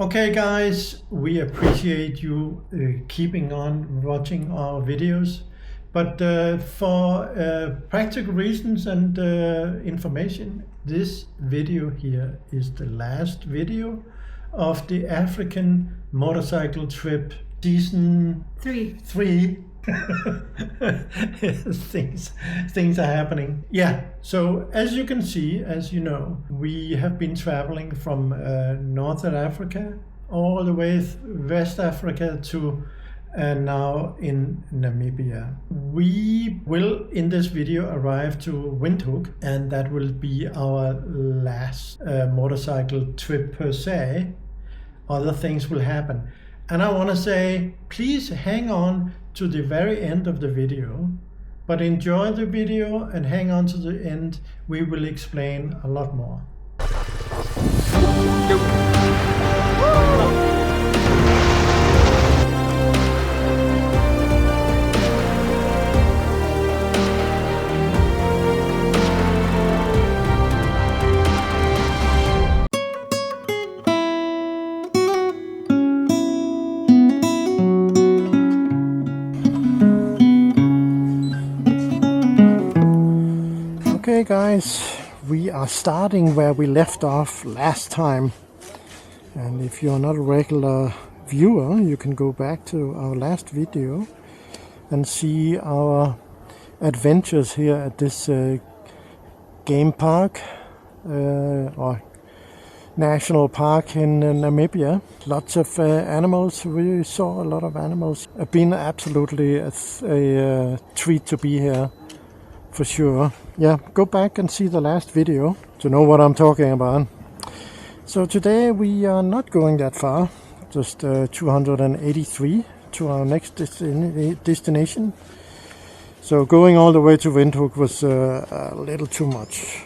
Okay guys, we appreciate you keeping on watching our videos, but for practical reasons and information, this video here is the last video of the African motorcycle trip season 3. things are happening. Yeah, so as you can see, as you know, we have been traveling from Northern Africa all the way West Africa to now in Namibia. We will in this video arrive to Windhoek, and that will be our last motorcycle trip per se. Other things will happen. And I want to say, please hang on to the very end of the video, but enjoy the video and hang on to the end. We will explain a lot more. Okay guys, we are starting where we left off last time, and if you're not a regular viewer, you can go back to our last video and see our adventures here at this game park or national park in Namibia. Lots of animals. We saw a lot of animals. It's been absolutely a treat to be here. For sure. Yeah, go back and see the last video to know what I'm talking about. So today we are not going that far, just 283 to our next destination. So going all the way to Windhoek was a little too much.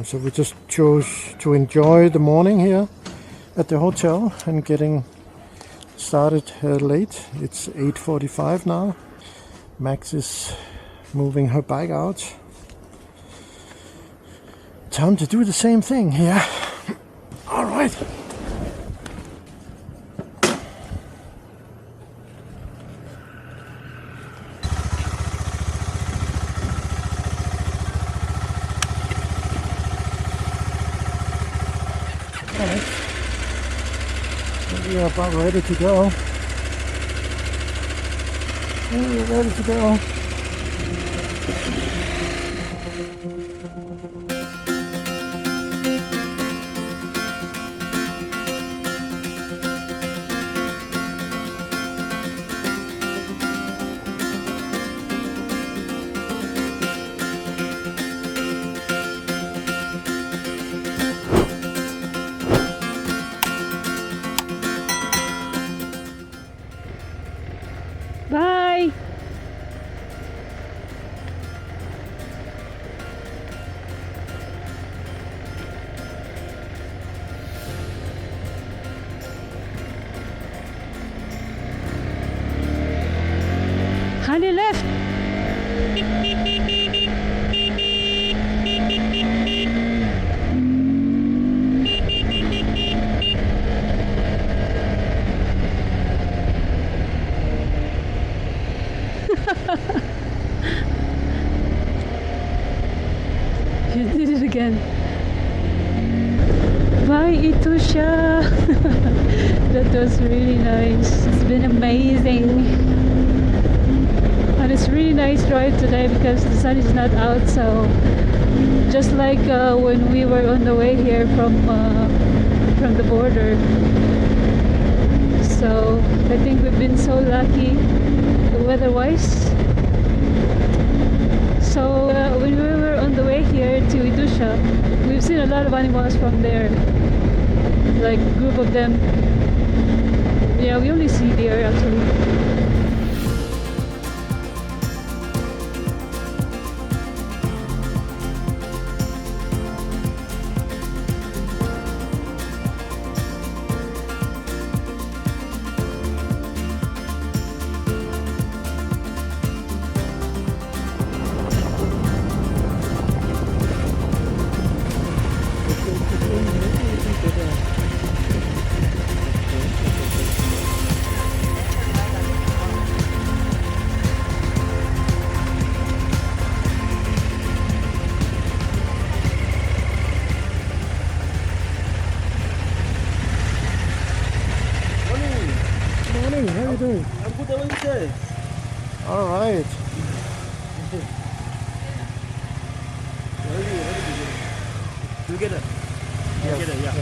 So we just chose to enjoy the morning here at the hotel and getting started late. It's 8:45 now. Max is moving her bike out. Time to do the same thing here. All right. All right. We are about ready to go. We're ready to go. Bye! Honey left! You did it again. Bye, Etosha. That was really nice. It's been amazing. And it's really nice drive today because the sun is not out, so just like when we were on the way here from the border. So I think we've been so lucky weather-wise. So when we were on the way here to Etosha, we've seen a lot of animals from there, like a group of them. Yeah, we only see deer actually. doing? I'm good. How are you guys? All right. Together. Yes. Together, yeah.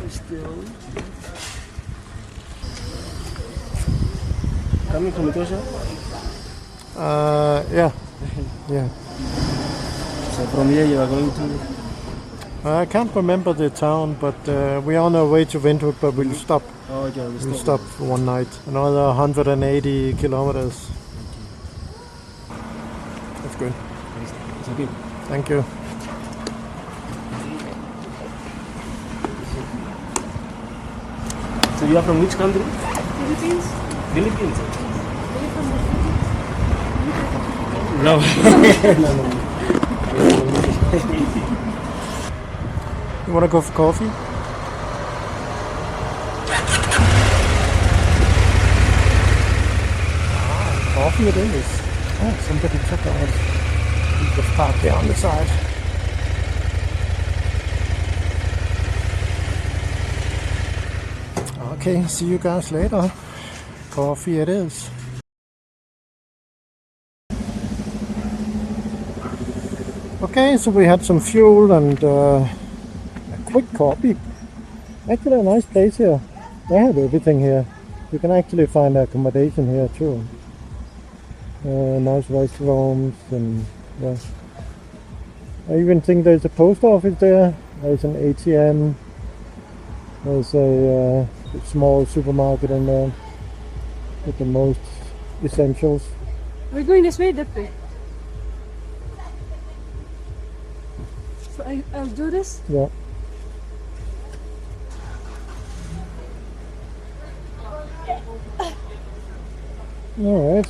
Still coming from Etosha. Yeah. Yeah. So from here you are going to. I can't remember the town, but we're on our way to Windhoek, but we'll stop. Oh, yeah, We'll stop for one night. Another 180 kilometers. That's good. It's okay. Thank you. So you are from which country? Philippines? Philippines. Are you from the city? No. You want to go for coffee? Coffee it is. Oh, somebody took out. You just park there on the side. Okay, see you guys later. Coffee it is. Okay, so we had some fuel and a quick coffee. Actually a nice place here. They have everything here. You can actually find accommodation here too. Nice restaurants and yeah. I even think there's a post office there. There's an ATM. There's a small supermarket in there with the most essentials. We're going this way, that way. So I'll do this? Yeah. All right.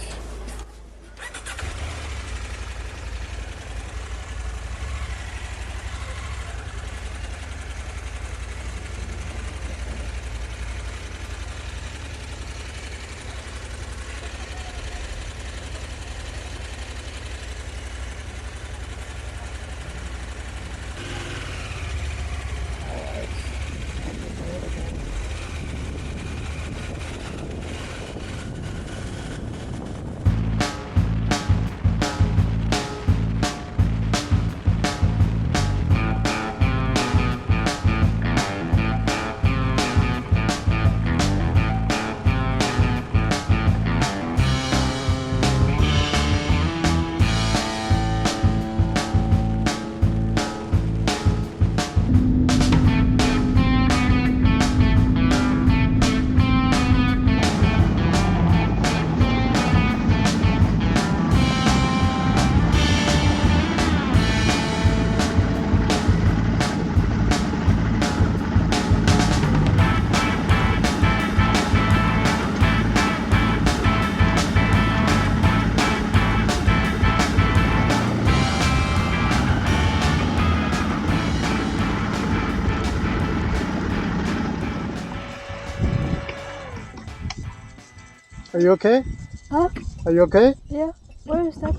Are you okay? Huh? Are you okay? Yeah. Where is that?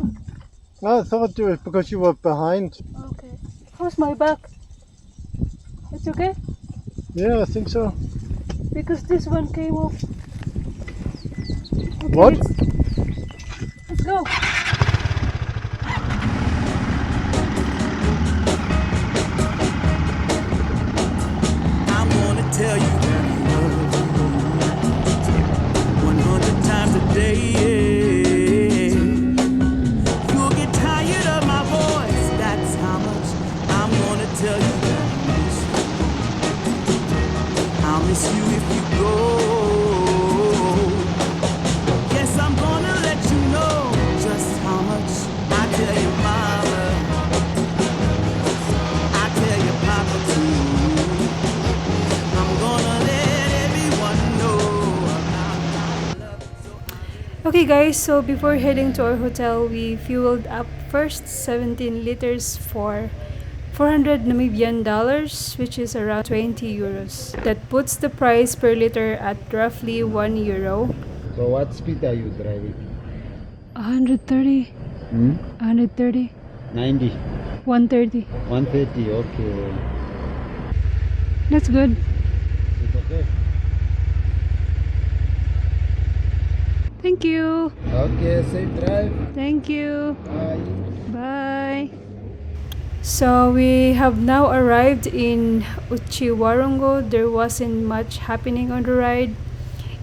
No, I thought it was because you were behind. Okay. How's my back? It's okay? Yeah, I think so. Because this one came off. Okay, What? Let's go. I'm gonna tell you that I love you 100 times a day. You'll get tired of my voice, that's how much I'm gonna tell you that I miss you. I'll miss you if you go. Yes, I'm gonna let you know just how much I tell you, mama. I tell you, papa too. I'm gonna let everyone know about my love. Okay guys, so before heading to our hotel, we fueled up first 17 liters for 400 Namibian dollars, which is around 20 euros. That puts the price per liter at roughly 1 euro. So what speed are you driving? 130. 130. 90. 130. 130. Okay. That's good. It's okay. Thank you. Okay, safe drive. Thank you. Bye. Bye. So we have now arrived in Otjiwarongo. There wasn't much happening on the ride.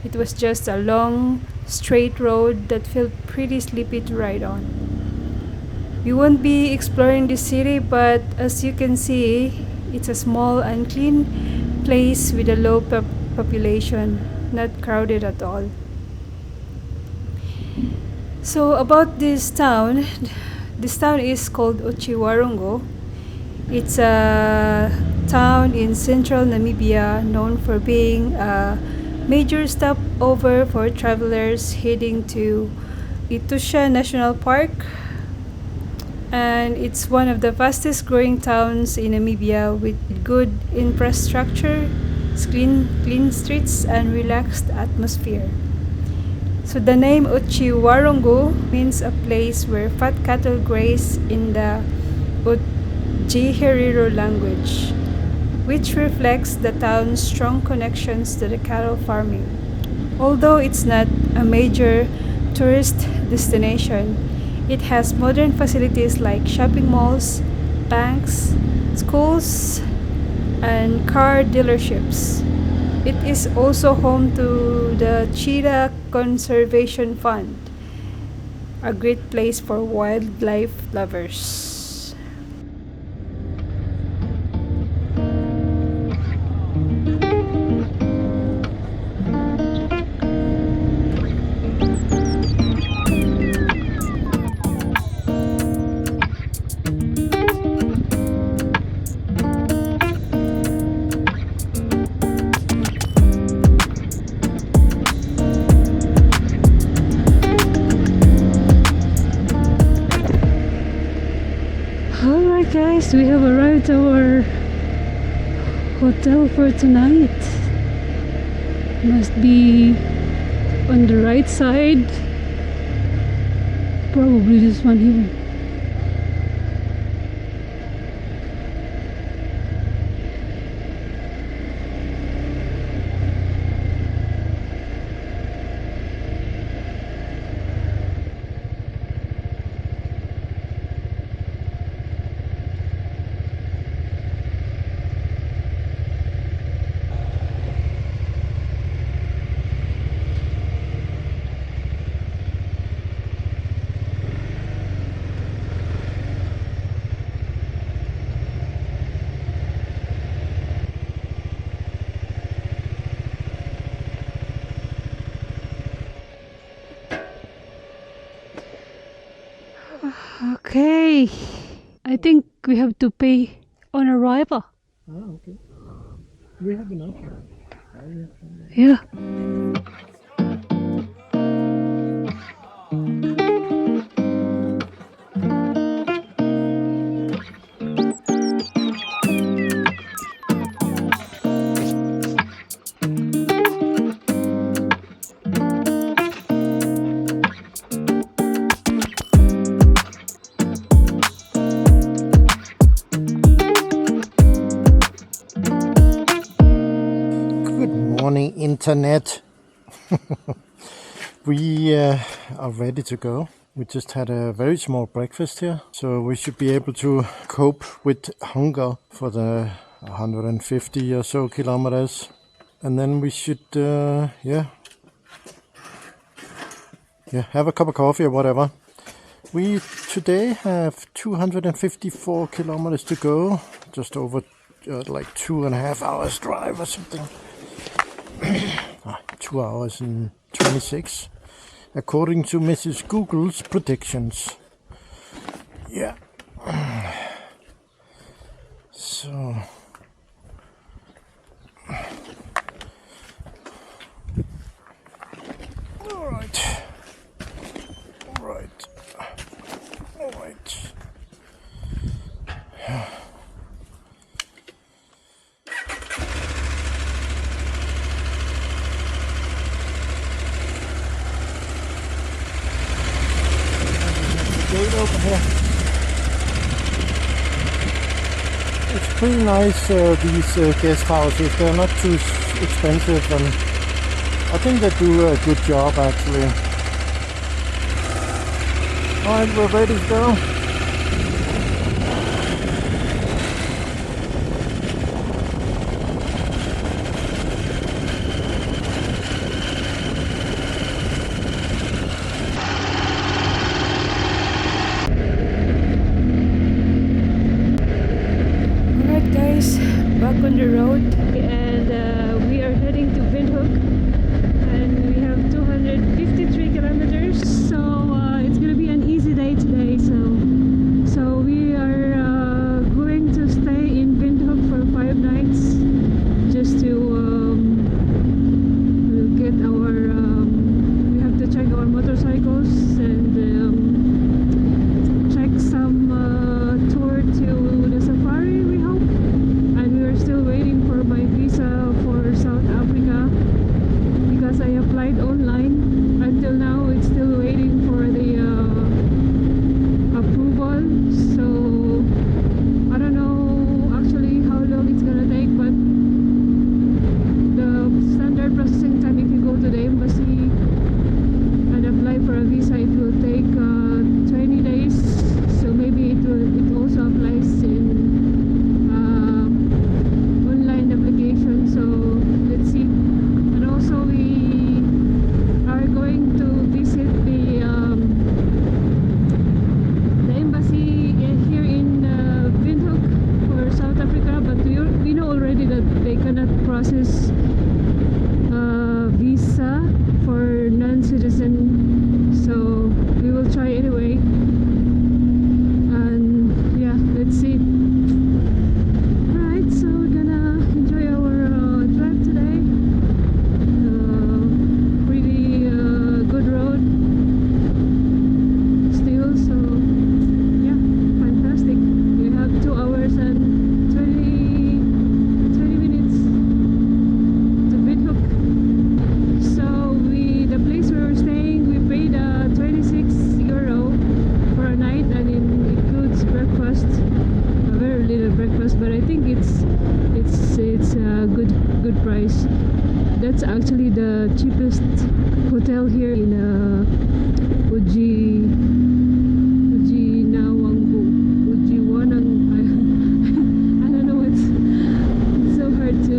It was just a long, straight road that felt pretty sleepy to ride on. We won't be exploring the city, but as you can see, it's a small and clean place with a low population, not crowded at all. So about this town is called Otjiwarongo. It's a town in central Namibia known for being a major stopover for travelers heading to Etosha National Park. And it's one of the fastest growing towns in Namibia with good infrastructure, clean streets, and relaxed atmosphere. So the name Otjiwarongo means a place where fat cattle graze in the Otjiwarongo language, which reflects the town's strong connections to the cattle farming. Although it's not a major tourist destination, it has modern facilities like shopping malls, banks, schools, and car dealerships. It is also home to the Cheetah Conservation Fund, a great place for wildlife lovers. Alright guys, we have arrived at our hotel for tonight. Must be on the right side. Probably this one here. Okay, I think we have to pay on arrival. Ah, okay. We have enough. Yeah. Morning internet. We are ready to go. We just had a very small breakfast here, so we should be able to cope with hunger for the 150 or so kilometers, and then we should have a cup of coffee or whatever. We today have 254 kilometers to go, just over like 2.5 hours drive or something. 2 hours and 26 according to Mrs. Google's predictions. Yeah. So all right. it open here. It's pretty nice, these guest houses. They're not too expensive, and I think they do a good job actually. Alright, we're ready to go. Back on the road, and we are heading to Windhoek, and we have 253 kilometers, so it's gonna be an easy day today. So we are going to stay in Windhoek for 5 nights just to get our we have to check our motorcycles and check some tour to the safari, we hope. And we are still waiting for my visa for South Africa because I applied online. Until now it's still waiting for the approval, so I don't know actually how long it's gonna take, but the standard processing time, if you go to the embassy and apply for a visa, it will take 20 days, so maybe it also applies in online application. So let's see. And also we are going to visit the embassy here in Windhoek for South Africa, but we know already that they cannot process visa for non-citizen, so we will try anyway. And yeah, let's see. Alright, so we're gonna enjoy our drive today. Pretty good road still, so yeah, fantastic. We have 2 hours and 20 minutes to Windhoek. So the place where we're staying, we paid 26 euro for a night, and it includes breakfast. A very little breakfast, but I think it's a good price. That's actually the cheapest hotel here in Otjiwarongo. I don't know, it's so hard to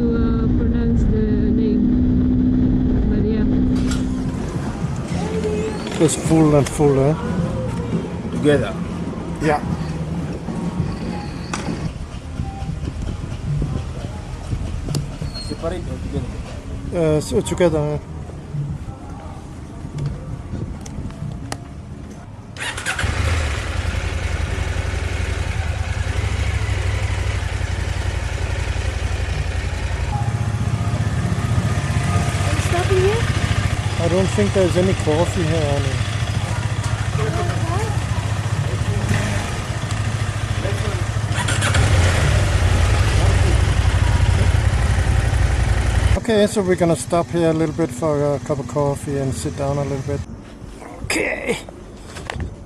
pronounce the name, but yeah. Just full and full, eh? Together. Yeah. Separate or together? So together. Stopping here? I don't think there's any coffee here, Annie. Okay, so we're gonna stop here a little bit for a cup of coffee and sit down a little bit. Okay,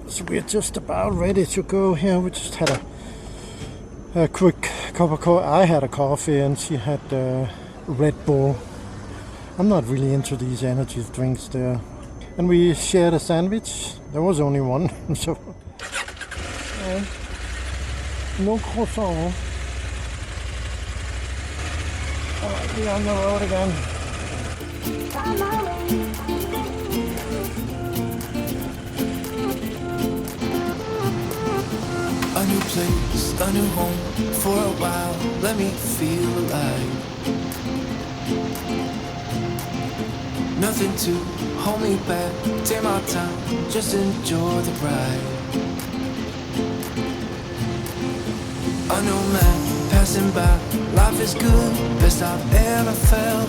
so we're just about ready to go here. We just had a quick cup of coffee. I had a coffee and she had Red Bull. I'm not really into these energy drinks there. And we shared a sandwich. There was only one, so no croissant. Alright, we're on the road again. A new place, a new home for a while. Let me feel alive. Nothing to hold me back. Take my time, just enjoy the ride. A new man passing by. Life is good, best I've ever felt.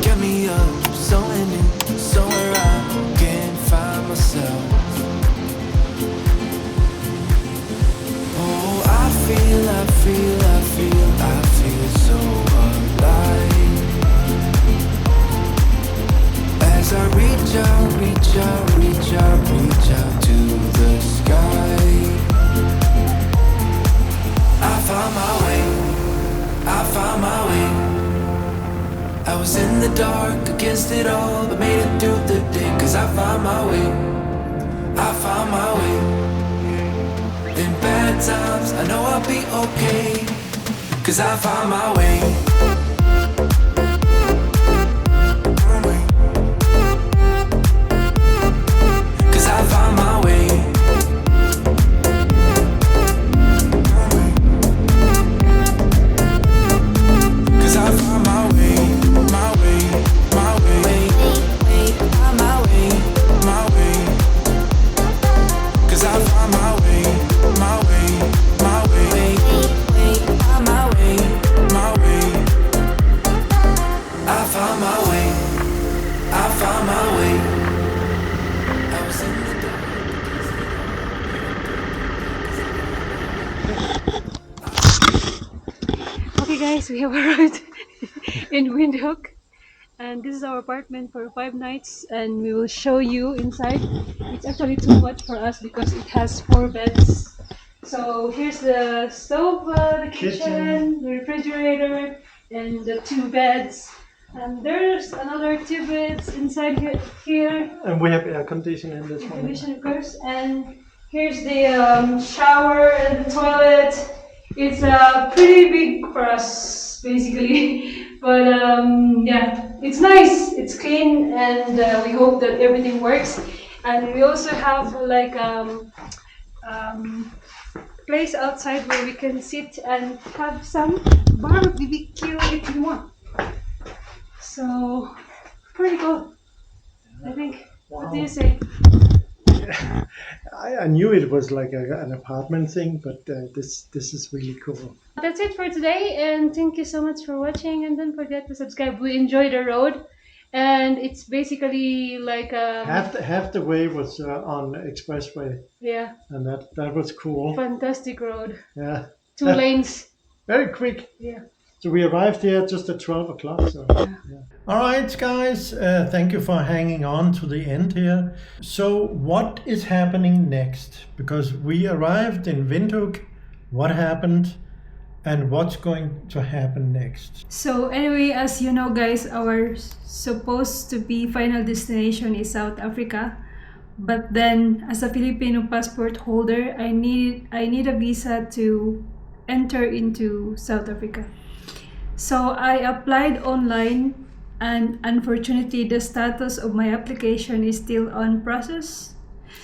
Get me up, somewhere new, somewhere I can find myself. Oh, I feel so alive. As I reach out was in the dark against it all, but made it through the day. Cause I found my way, I found my way. In bad times, I know I'll be okay. Cause I found my way. Cause I found my way. Cause I found my way, my way, my way, my way, my way. Cause I found my way, my way, my way, my way, my way. I found my way, I found my way. I was in the Okay guys, we have arrived in Windhoek, and this is our apartment for 5 nights, and we will show you inside. It's actually too much for us because it has 4 beds. So here's the stove, the kitchen, the refrigerator, and the 2 beds. And there's another 2 beds inside here. And we have air conditioning in this one. Condition, of course. And here's the shower and the toilet. It's pretty big for us, basically. But yeah, it's nice, it's clean, and we hope that everything works. And we also have like place outside where we can sit and have some barbecue if you want. So pretty cool, I think. Wow. What do you say? I knew it was like an apartment thing, but this is really cool. That's it for today, and thank you so much for watching, and don't forget to subscribe. We enjoy the road, and it's basically like Half the way was on expressway, yeah, and that was cool. fantastic road. Yeah, 2 lanes. very quick. Yeah. So we arrived here just at 12 o'clock. So. Yeah. All right, guys, thank you for hanging on to the end here. So what is happening next? Because we arrived in Windhoek, what happened, and what's going to happen next? So anyway, as you know guys, our supposed to be final destination is South Africa. But then as a Filipino passport holder, I need a visa to enter into South Africa. So I applied online, and unfortunately the status of my application is still on process.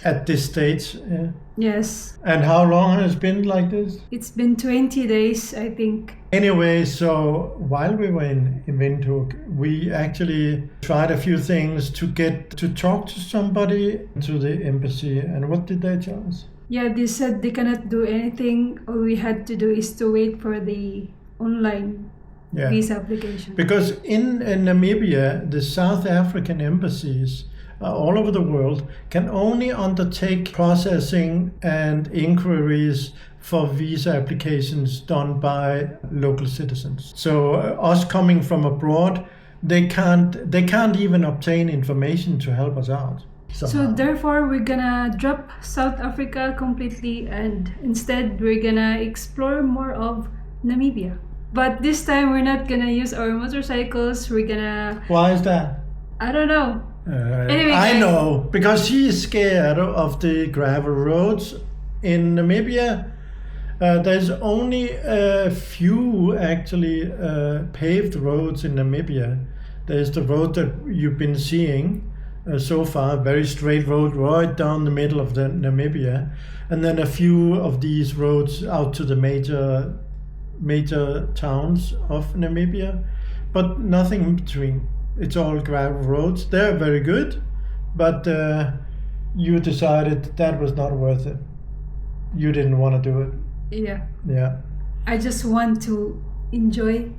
At this stage, yeah. Yes. And how long has it been like this? It's been 20 days, I think. Anyway, so while we were in Windhoek, we actually tried a few things to get to talk to somebody to the embassy. And what did they tell us? Yeah, they said they cannot do anything. All we had to do is to wait for the online visa application. Because in Namibia, the South African embassies all over the world can only undertake processing and inquiries for visa applications done by local citizens. So us coming from abroad, they can't even obtain information to help us out. Somehow. So therefore we're gonna drop South Africa completely, and instead we're gonna explore more of Namibia. But this time we're not gonna use our motorcycles. We're gonna... Why is that? I don't know. Anyway, I know, because she is scared of the gravel roads in Namibia. There's only a few actually paved roads in Namibia. There's the road that you've been seeing so far, very straight road right down the middle of the Namibia, and then a few of these roads out to the major towns of Namibia, but nothing in between. It's all gravel roads. They're very good, but you decided that was not worth it. You didn't want to do it. Yeah. I just want to enjoy.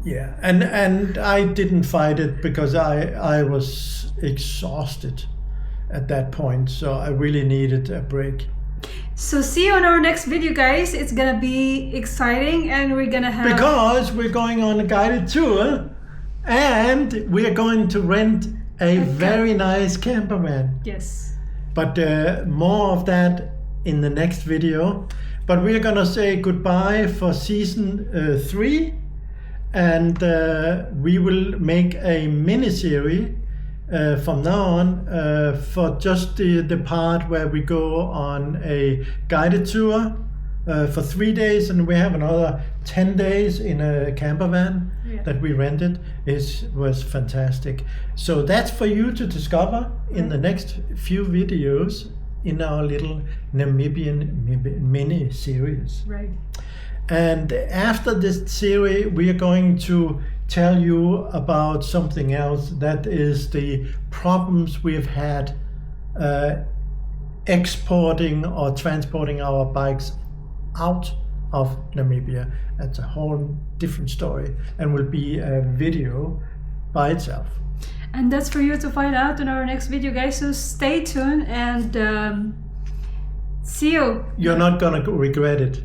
Yeah, and I didn't fight it because I was exhausted at that point, so I really needed a break. So see you on our next video, guys. It's gonna be exciting, and we're gonna have... Because we're going on a guided tour, and we're going to rent a very nice camper van. Yes. But more of that in the next video. But we're gonna say goodbye for season 3. and we will make a mini series from now on for just the part where we go on a guided tour for 3 days, and we have another 10 days in a camper van that we rented. It was fantastic. So that's for you to discover in the next few videos in our little Namibian mini series. Right. And after this series, we are going to tell you about something else, that is the problems we've had exporting or transporting our bikes out of Namibia. That's a whole different story and will be a video by itself. And that's for you to find out in our next video, guys. So stay tuned and see you. You're not gonna regret it.